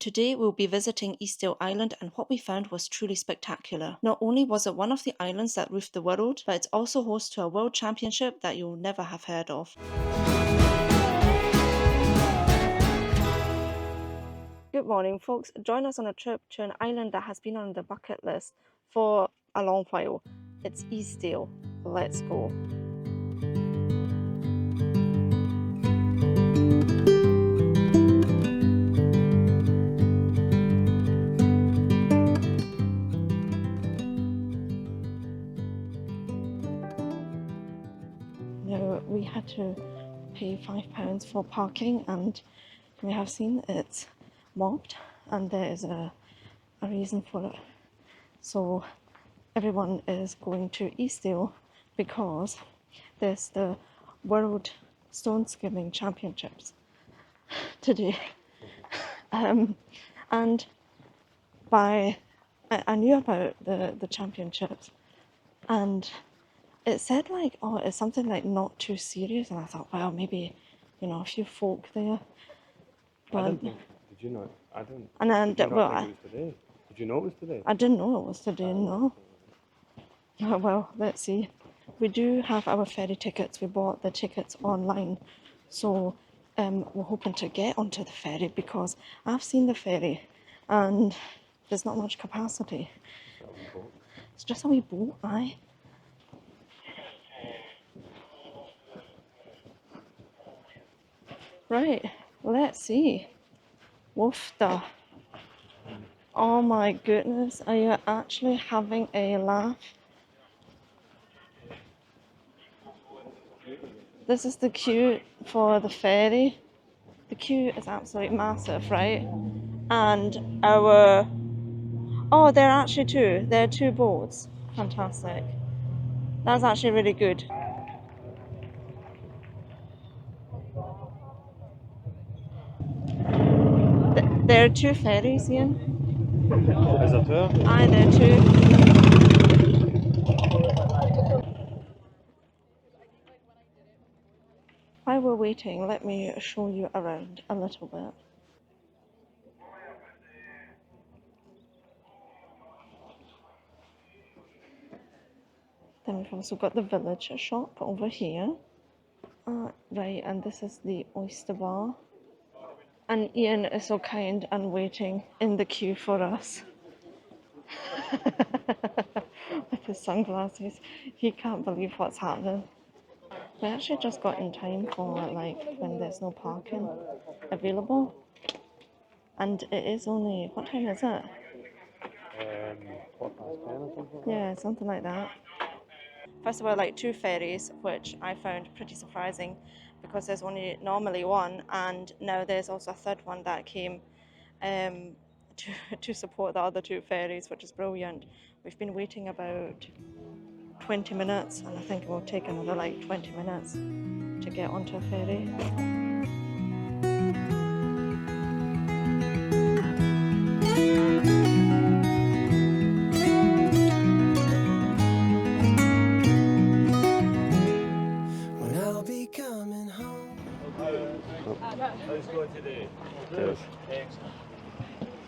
Today we'll be visiting Easdale Island, and what we found was truly spectacular. Not only was it one of the islands that roofed the world, but it's also host to a world championship that you'll never have heard of. Good morning, folks. Join us on a trip to an island that has been on the bucket list for a long while. It's Easdale. Let's go. Now, we had to pay £5 for parking, and we have seen it's mobbed, and there is a reason for it. So everyone is going to Easdale because there's the World Stone Skimming Championships today. And I knew about the championships, and it said like, oh, it's something like not too serious, and I thought, well, maybe, a few folk there. But I don't think. Did you know? I don't. And then, Did you well, not think it was today? Did you know it was today? I didn't know it was today. No. Well, let's see. We do have our ferry tickets. We bought the tickets online, so we're hoping to get onto the ferry because I've seen the ferry, and there's not much capacity. It's just a wee boat, aye. Right, let's see. Woofda. Oh my goodness, are you actually having a laugh? This is the queue for the ferry. The queue is absolutely massive, right? And oh, there are actually two. There are two boats. Fantastic. That's actually really good. There are two ferries, Ian. Is there two? Aye, there are two. While we're waiting, let me show you around a little bit. Then we've also got the village shop over here. Right, and this is the oyster bar. And Ian is so kind and waiting in the queue for us. With his sunglasses. He can't believe what's happening. We actually just got in time for like when there's no parking available. And it is only, what time is it? 10:15 or something. Yeah, something like that. First of all, like two ferries, which I found pretty surprising because there's only normally one, and now there's also a third one that came to support the other two ferries, which is brilliant. We've been waiting about 20 minutes, and I think it will take another like 20 minutes to get onto a ferry. Let's go today. Cheers.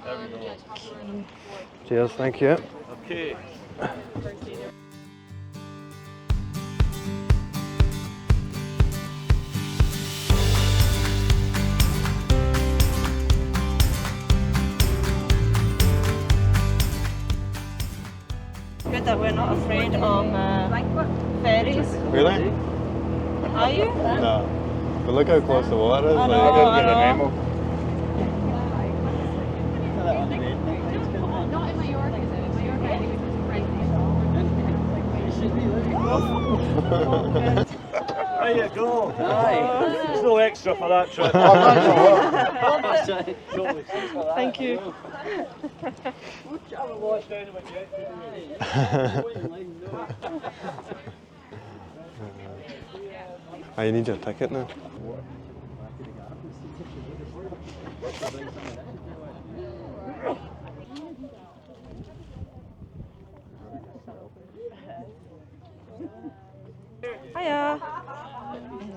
There we go. Cheers, thank you. Okay. Good that we're not afraid of ferries. Really? Are you? No. But look how close the water is. I like, know, I didn't I get a know. memo. Not in Mallorca, is it? Mallorca, I think it's right. There you go. Aye. There's no extra for that trip. Thank you. Oh, you need your ticket now. Hiya.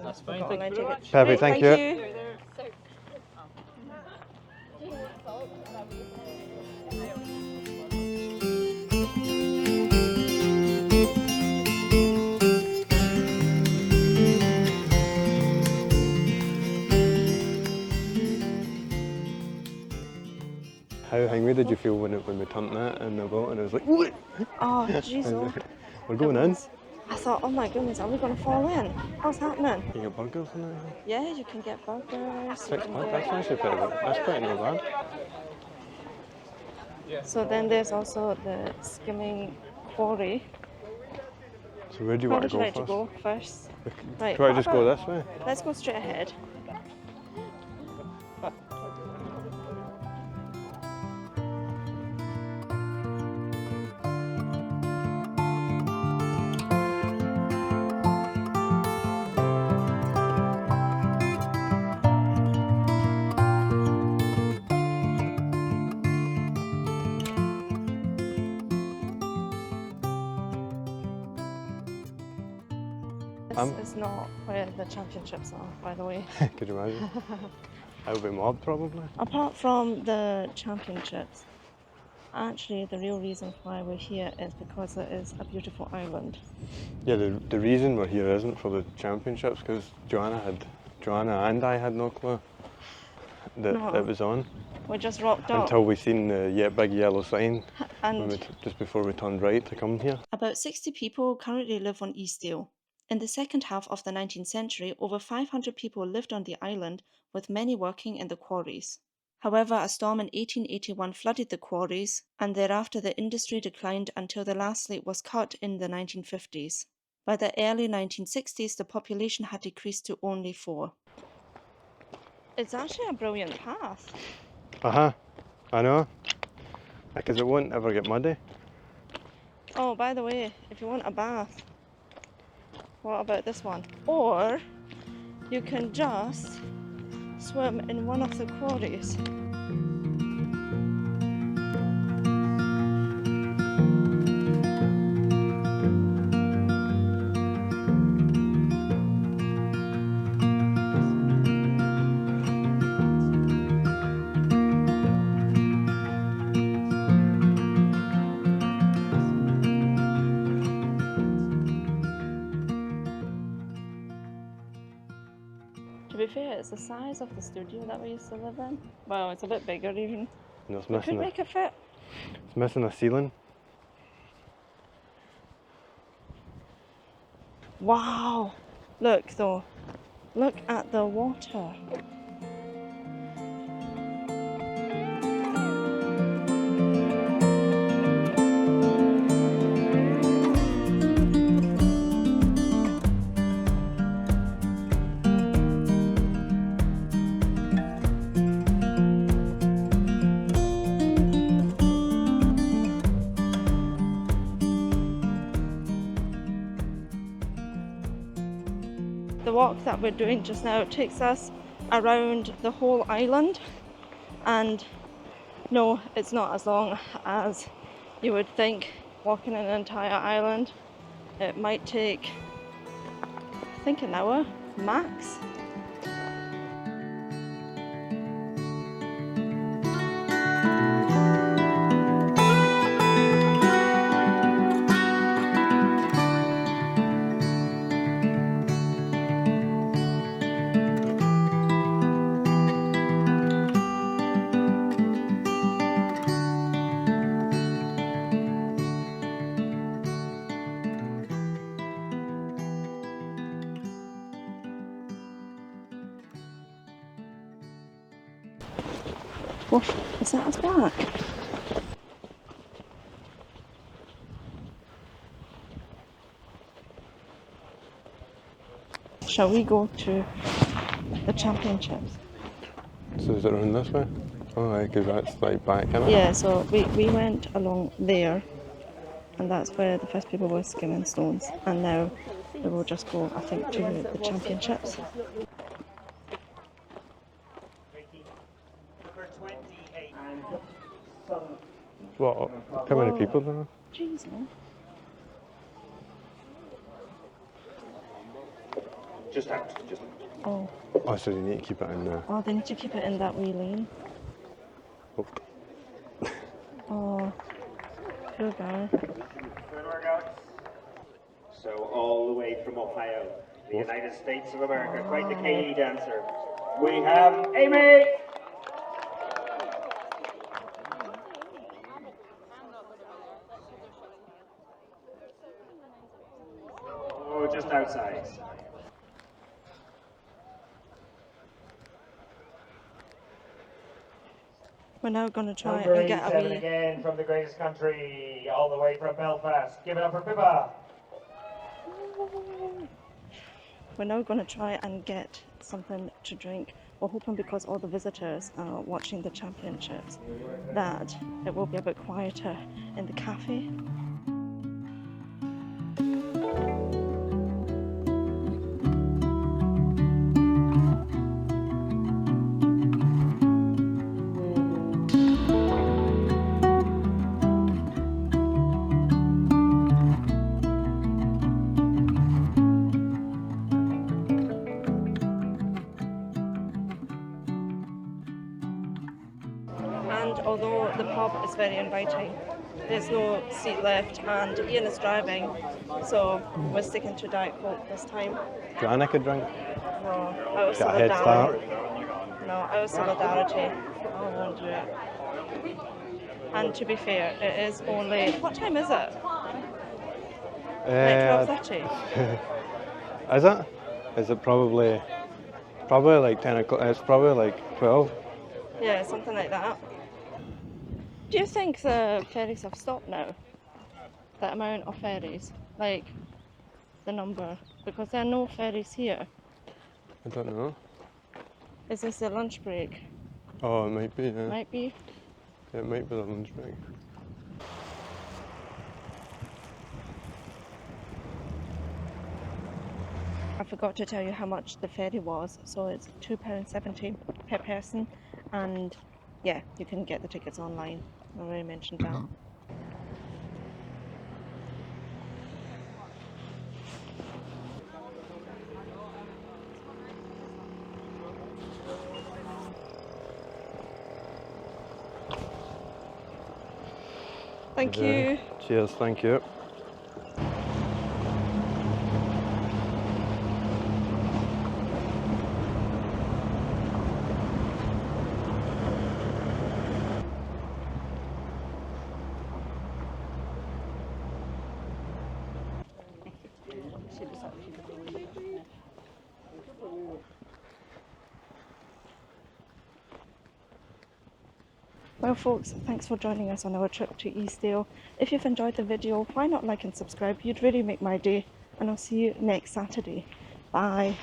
That's fine. Online ticket. Perfect, thank you. you. How angry did you feel when we turned that in the boat and it was like, "What?" Oh, jeez, oh. We're going in. I thought, oh my goodness, are we going to fall in? What's happening? You get burgers in there? Yeah, you can get burgers. You £6, can that's get... actually pretty good. That's pretty not bad. So then there's also the skimming quarry. So where do you Where want to would you go like first? to go first? Right, Do I what just go about- this way? Let's go straight ahead. This is not where the championships are, by the way. Could you imagine? I would be mobbed probably. Apart from the championships, actually the real reason why we're here is because it is a beautiful island. Yeah, the reason we're here isn't for the championships because Joanna and I had no clue that No. it was on We just rocked up. until we seen the big yellow sign And just before we turned right to come here. about 60 people currently live on Easdale. In the second half of the 19th century, over 500 people lived on the island, with many working in the quarries. However, a storm in 1881 flooded the quarries, and thereafter the industry declined until the last slate was cut in the 1950s. By the early 1960s, the population had decreased to only 4. It's actually a brilliant path. I know. Because it won't ever get muddy. Oh, by the way, if you want a bath, what about this one? Or you can just swim in one of the quarries. To be fair, it's the size of the studio that we used to live in. Well, it's a bit bigger even. And it's We could missing make it fit. it's missing a ceiling. Wow! Look though. Look at the water. The walk that we're doing just now takes us around the whole island, and no, it's not as long as you would think walking an entire island. It might take, I think, an hour max. What is that us back? Shall we go to the championships? So is it around this way? Oh, right, because that's like back, isn't it? Yeah, so we went along there, and that's where the first people were skimming stones, and now we will just go, I think, to the championships. What? How many people there are? Jeez, man. Just out. Oh, Oh, so you need to keep it in there. oh, they need to keep it in that wee lane. Oh. Oh, poor guy. Good workout. So all the way from Ohio, the United States of America, quite the KE dancer. We have Amy. Oh, just outside. We're now going to try Number and get 87 a wee. again from the greatest country, all the way from Belfast. Give it up for Pippa. We're now going to try and get something to drink. We're hoping because all the visitors are watching the championships that it will be a bit quieter in the cafe. And although the pub is very inviting, there's no seat left and Ian is driving, so we're sticking to Diet Coke this time. Joanna could drink. No, out of Got a head start. solidarity. No, out of solidarity, I won't do it. And to be fair, it is only, what time is it? Like 12:30? Is it? Is it probably like 10 o'clock? It's probably like 12. Yeah, something like that. Do you think the ferries have stopped now? The amount of ferries? Like, the number? Because there are no ferries here. I don't know. Is this a lunch break? Oh, it might be, yeah. Might be. It might be the lunch break. I forgot to tell you how much the ferry was. So it's £2.70 per person. And yeah, you can get the tickets online. I already mentioned that. Thank you. Cheers, thank you. Well folks, thanks for joining us on our trip to Easdale. If you've enjoyed the video, why not like and subscribe? You'd really make my day. And I'll see you next Saturday. Bye.